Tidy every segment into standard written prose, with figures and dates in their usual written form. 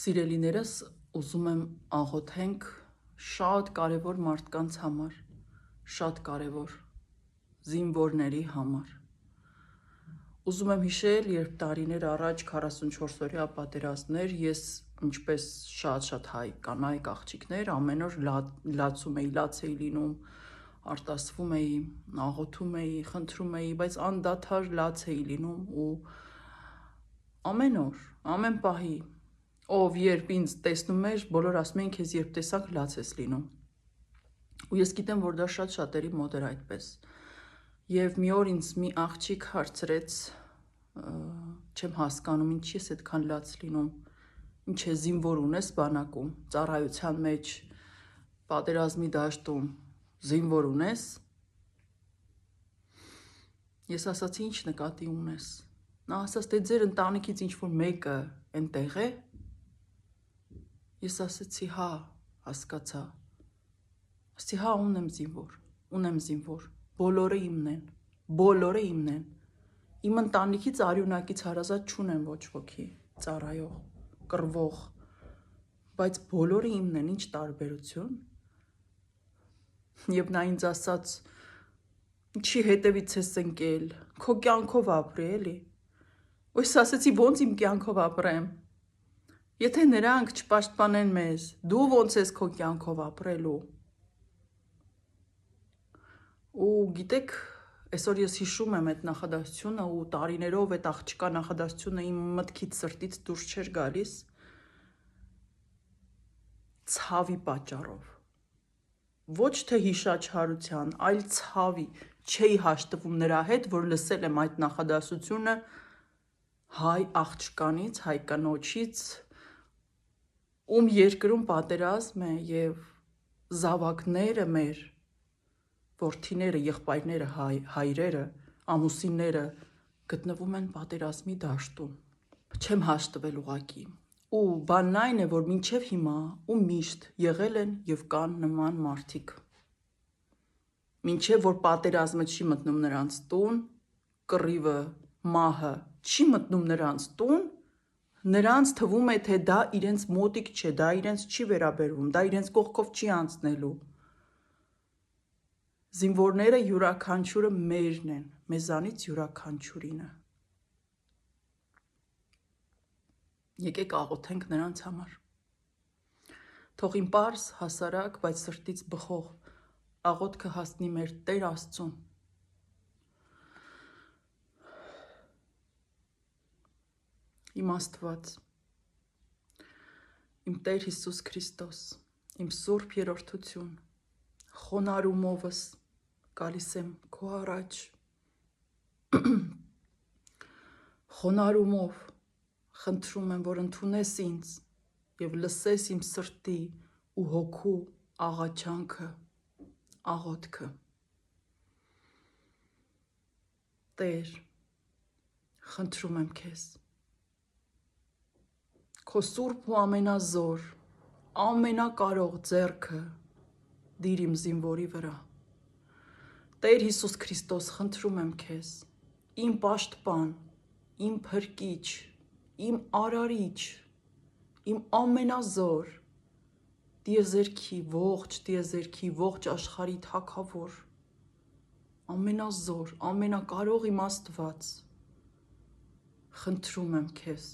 Սիրելիներս, ուզում եմ աղոթենք շատ կարևոր մարդկանց համար, շատ կարևոր զինվորների համար։ Ուզում եմ հիշել, երբ տարիներ առաջ 44-օրյա պատերազմներ, ես ինչպես շատ հայ կանայք աղջիկներ, ամեն օր լացում էի, լաց էի լինում, արտասվում էի, աղոթում էի, խնդրում էի, բայց անդադար լաց էի լինում ու ամեն օր, ամեն պահի, ով երբ ինձ տեսնում էր, բոլոր ասում էին քեզ երբ տեսանք լաց ես լինում։ Ու ես գիտեմ, որ դա շատերի մոտ էր այդպես։ Եվ մի օր ինձ մի աղջիկ հարցրեց, չեմ հասկանում, ինչի ես այդքան լաց լինում, ինչ է զինվոր ունես բանակում, ծառայության մեջ, պատերազմի դաշտում, զինվոր ունես։ Ես ասացի, ինչ նկատի ունես։ Նա ասաց, թե ձեր ընտանիքից ինչ-որ մեկը այնտեղ է։ Ես ասացի, հա, հասկացա։ Ասացի, հա, ունեմ զինվոր, բոլորը իմն են։ Իմ ընտանիքից արյունակից հարազատ չունեմ ոչ ոքի, ծառայող, կռվող, բայց բոլորը իմն են, ինչ տարբերություն։ Եվ նա ինձ ասաց, ինչի հետևից ես ընկել, քո կյանքով ապրի էլի։ Ու ես ասացի, ոնց իմ կյանքով ապրեմ։ Եթե նրանք չպաշտպանեն մեզ, դու ոնց ես քո կյանքով ապրելու։ Ու գիտեք, այսօր ես հիշում եմ այդ նախադասությունը ու տարիներով այդ աղջկա նախադասությունը իմ մտքից սրտից դուրս չէր գալիս։ Ցավի պատճառով։ Ոչ թե հիշաչարության, այլ ցավի չէի հաշտվում նրա հետ, որ լսել եմ այդ նախադասությունը հայ աղջկանից, հայ կնոջից, ում երկրում պատերազմ է և զավակները մեր, որդիները, եղբայրները, հայրերը, ամուսինները գտնվում են պատերազմի դաշտում։ Չեմ հաշտվել ուղղակի։ Ու բանն այն է, որ մինչև հիմա ու միշտ եղել են և կան նման մարդիկ։ Մինչև որ պատերազմը չի մտնում նրանց տուն, կռիվը, մահը չի մտնում նրանց տուն, նրանց թվում է, թե դա իրենց մոտիկ չէ, դա իրենց չի վերաբերվում, դա իրենց կողքով չի անցնելու։ Զինվորները յուրաքանչյուրը մերն են, մեզանից յուրաքանչյուրինը։ Եկեք աղոթենք նրանց համար։ Թող իմ պարզ, հասարակ, բայց սրտից բխող աղոթքը հասնի մեր Տեր Աստծուն։ Իմ Աստված, իմ Տեր Հիսուս Քրիստոս, իմ Սուրբ Երրորդություն, խոնարհումովս գալիս եմ քո առաջ, խոնարհումով խնդրում եմ, որ ընդունես ինձ և լսես իմ սրտի ու հոգու աղաչանքը, աղոթքը։ Տեր, խնդրում եմ քեզ, քո սուրբ ու ամենազոր, ամենակարող ձեռքը դիր իմ զինվորի վրա։ Տեր Հիսուս Քրիստոս, խնդրում եմ քեզ, իմ պաշտպան, իմ փրկիչ, իմ արարիչ, իմ ամենազոր, տիեզերքի, ողջ աշխարհի թագավոր, ամենազոր, ամենակարող իմ Աստված, խնդրում եմ քեզ,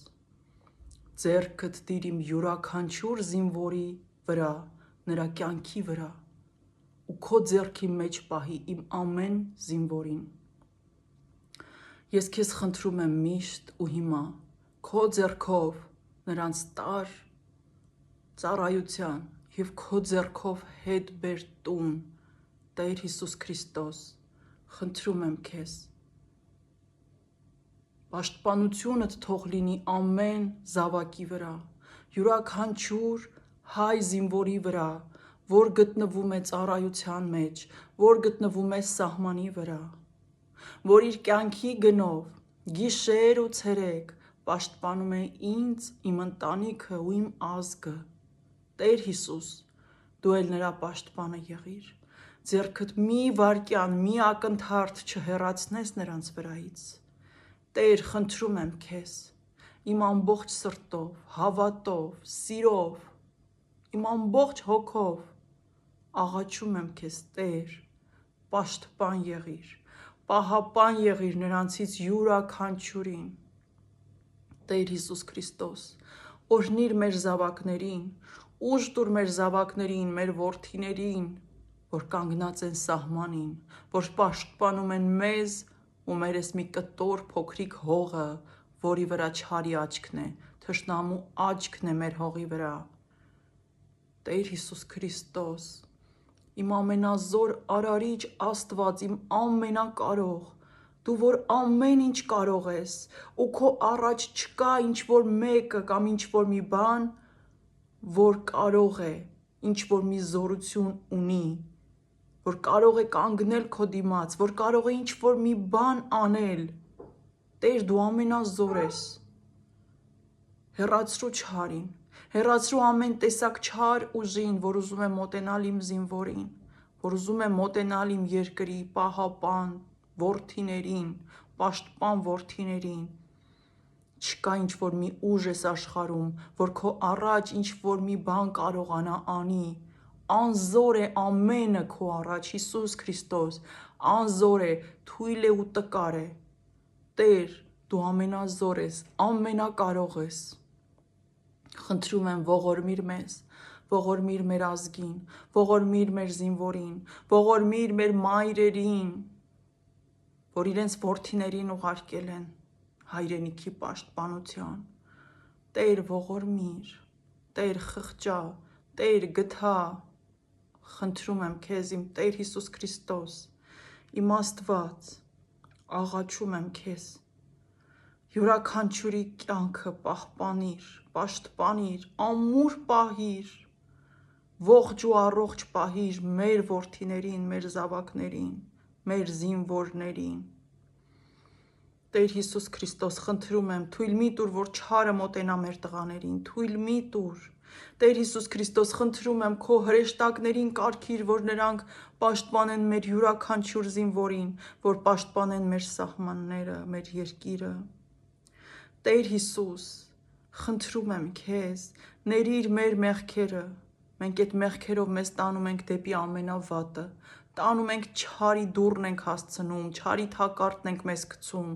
ձեռքդ դիր իմ յուրաքանչյուր զինվորի վրա, նրա կյանքի վրա ու քո ձեռքի մեջ պահի իմ ամեն զինվորին։ Ես քեզ խնդրում եմ միշտ ու հիմա, քո ձեռքով նրանց տար ծառայության և քո ձեռքով հետ բեր տուն, Տեր Հիսուս Քրիստոս, խնդրում եմ քեզ, պաշտպանությունդ թող լինի ամեն զավակի վրա, յուրաքանչյուր հայ զինվորի վրա, որ գտնվում է ծառայության մեջ, որ գտնվում է սահմանի վրա, որ իր կյանքի գնով, գիշեր ու ցերեկ պաշտպանում է ինձ, իմ ընտանիքը ու իմ ազգը։ Տեր Հիսուս, դու էլ նրա պաշտպանը եղիր, ձեռքդ մի վայրկյան, մի ակնթարթ չհեռացնես նրանց վրայից։ Տեր, խնդրում եմ քեզ, իմ ամբողջ սրտով, հավատով, սիրով, իմ ամբողջ հոգով աղաչում եմ քեզ, Տեր, պաշտպան եղիր, պահապան եղիր նրանցից յուրաքանչյուրին։ Տեր Հիսուս Քրիստոս, օրհնիր մեր զավակներին, ուժ տուր մեր զավակներին, մեր որդիներին, որ կանգնած են սահմանին, որ պաշտպանում են մեզ ու մեր էս մի կտոր փոքրիկ հողը, որի վրա չարի աչքն է, թշնամու աչքն է մեր հողի վրա։ Տեր Հիսուս Քրիստոս, իմ ամենազոր արարիչ Աստված, իմ ամենակարող, դու որ ամեն ինչ կարող ես, ու քո առաջ չկա ինչ-որ մեկը կամ ինչ-որ մի բան, որ կարող է, ինչ-որ մի զորություն ունի, որ կարող է կանգնել քո դիմաց, որ կարող է ինչ-որ մի բան անել։ Տեր, դու ամենազոր ես։ Հեռացրու չարին, հեռացրու ամեն տեսակ չար ուժին, որ ուզում է մոտենալ իմ զինվորին, որ ուզում է մոտենալ իմ երկրի պահապան որդիներին, պաշտպան որդիներին։ Չկա ինչ-որ մի ուժ ես աշխարհում, որ քո առաջ ինչ-որ մի բան կարողանա անի։ Անզոր է ամենը քո առաջ, Հիսուս Քրիստոս, անզոր է, թույլ է ու տկար է։ Տեր, դու ամենազոր ես, ամենակարող ես։ Խնդրում եմ, ողորմիր մեզ, ողորմիր մեր ազգին, ողորմիր մեր զինվորին, ողորմիր մեր մայրերին, որ իրենց որդիներին ուղարկել են հայրենիքի պաշտպանության։ Տեր, ողորմիր, Տեր, խղճա, Տեր, գթա, խնդրում եմ քեզ, իմ Տեր Հիսուս Քրիստոս, իմ Աստված, աղաչում եմ քեզ, յուրաքանչյուրի կյանքը պահպանիր, պաշտպանիր, ամուր պահիր, ողջ ու առողջ պահիր մեր որդիներին, մեր զավակներին, մեր զինվորներին։ Տեր Հիսուս Քրիստոս, խնդրում եմ, թույլ մի տուր, որ չարը մոտենա մեր տղաներին, թույլ մի տուր։ Տեր Հիսուս Քրիստոս, խնդրում եմ, քո հրեշտակներին կարգիր, որ նրանք պաշտպանեն մեր յուրաքանչյուր զինվորին, որ պաշտպանեն մեր սահմանները, մեր երկիրը։ Տեր Հիսուս, խնդրում եմ քեզ, ներիր մեր մեղքերը։ Մենք այդ մեղքերով մեզ տանում ենք դեպի ամենավատը, տանում ենք չարի դուռն ենք հասցնում, չարի թակարդն ենք մեզ գցում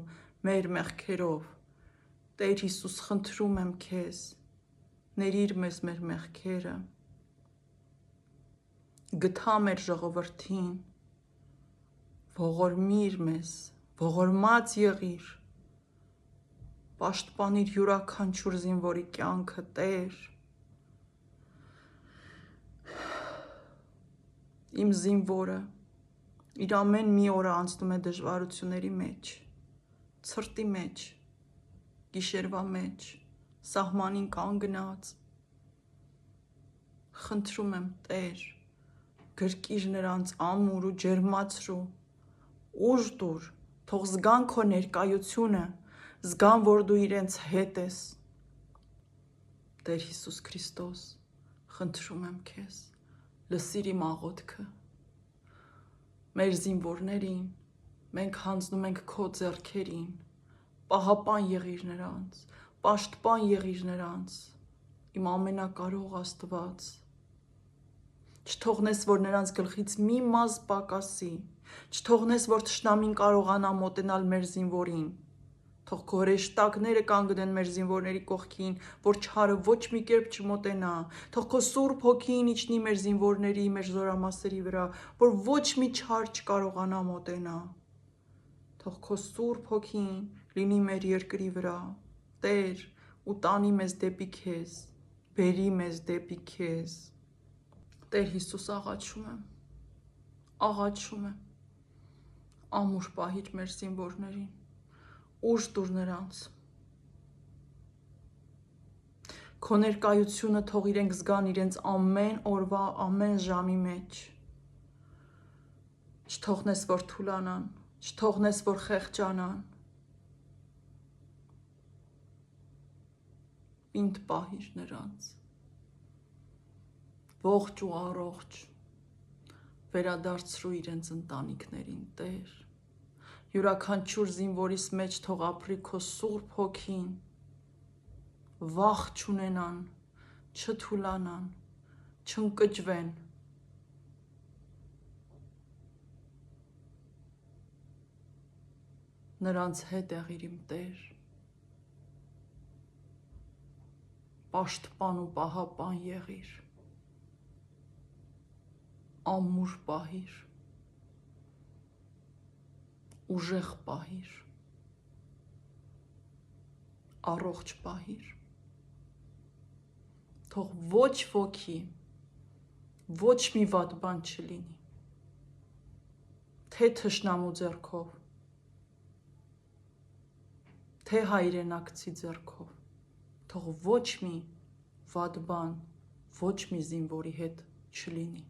մեր մեղքերով։ Տեր Հիսուս, խնդրում եմ քեզ, ներիր մեզ մեր մեղքերը, գթա մեր ժողովրդին, ողորմիր մեզ, ողորմած եղիր, պաշտպանիր յուրաքանչյուր զինվորի կյանքը, Տեր։ Իմ զինվորը իր ամեն մի օրը անցնում է դժվարությունների մեջ, ցրտի մեջ, գիշերվա մեջ, սահմանին կանգնած։ Խնդրում եմ, Տեր, գրկիր նրանց ամուր ու ջերմացրու, ուժ տուր, թող զգան քո ներկայությունը, զգան, որ դու իրենց հետ ես։ Տեր Հիսուս Քրիստոս, խնդրում եմ քեզ, լսիր իմ աղոթքը։ Մեր զինվորներին մենք հանձնում ենք քո ձեռքերին, պահապան եղիր նրանց, պաշտպան եղիր նրանց, իմ ամենակարող Աստված։ Չթողնես, որ նրանց գլխից մի մազ պակասի, չթողնես, որ թշնամին կարողանա մոտենալ մեր զինվորին։ Թող քո հրեշտակները կանգնեն մեր զինվորների կողքին, որ չարը ոչ մի կերպ չմոտենա։ Թող քո Սուրբ Հոգին իջնի մեր զինվորների, մեր զորամասերի վրա, որ ոչ մի չար չկարողանա մոտենա։ Թող քո Սուրբ Հոգին լինի մեր երկրի վրա, Տեր, ու տանի մեզ դեպի քեզ, բերի մեզ դեպի քեզ։ Տեր Հիսուս, աղաչում եմ, ամուր պահիր մեր զինվորներին, ուժ տուր նրանց։ Քո ներկայությունը թող իրենք զգան իրենց ամեն օրվա, ամեն ժամի մեջ։ Չթողնես, որ թուլանան, չթողնես, որ խեղճանան։ Պինդ պահիր նրանց, ողջ ու առողջ, վերադարձրու իրենց ընտանիքներին, Տեր։ Յուրաքանչյուր զինվորիս մեջ թող ապրի քո Սուրբ Հոգին, վախ չունենան, չթուլանան, չընկճվեն, նրանց հետ եղիր իմ Տեր, պաշտպան ու պահապան եղիր, ամուր պահիր, ուժեղ պահիր, առողջ պահիր, թող ոչ ոքի, ոչ մի վատ բան չլինի, թե թշնամու ձեռքով, թե հայրենակցի ձեռքով, թող ոչ մի վատ բան, ոչ մի զինվորի հետ չլինի։